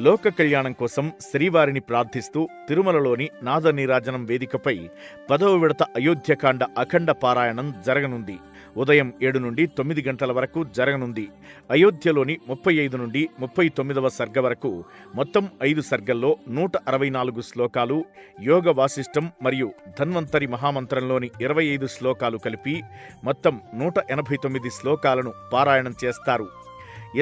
లోక కళ్యాణం కోసం శ్రీవారిని ప్రార్థిస్తూ తిరుమలలోని నాదనీరాజనం వేదికపై 10వ విడత అయోధ్యకాండ అఖండ పారాయణం జరగనుంది. ఉదయం 7 నుండి 9 గంటల వరకు జరగనుంది. అయోధ్యలోని 35 నుండి 39వ సర్గ వరకు మొత్తం 5 సర్గల్లో 164 శ్లోకాలు, యోగ వాసిష్టం మరియు ధన్వంతరి మహామంత్రంలోని 25 శ్లోకాలు కలిపి మొత్తం 189 శ్లోకాలను పారాయణం చేస్తారు.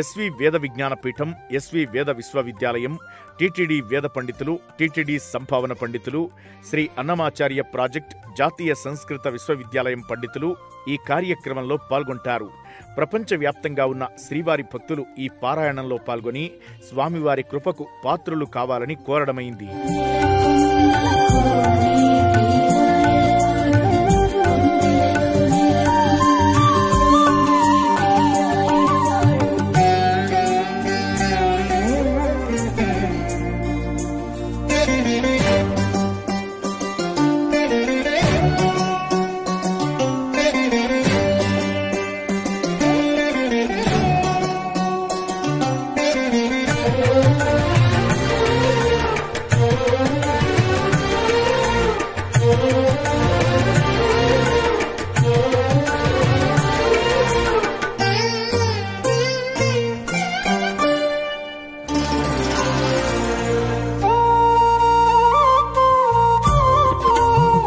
ఎస్వి వేద విజ్ఞాన పీఠం, ఎస్వి వేద విశ్వవిద్యాలయం, టిటిడి వేద పండితులు, టిటిడి సంభావన పండితులు, శ్రీ అన్నమాచార్య ప్రాజెక్ట్, జాతీయ సంస్కృత విశ్వవిద్యాలయం పండితులు ఈ కార్యక్రమంలో పాల్గొంటారు. ప్రపంచవ్యాప్తంగా ఉన్న శ్రీవారి భక్తులు ఈ పారాయణంలో పాల్గొని స్వామివారి కృపకు పాత్రులు కావాలని కోరడమైంది.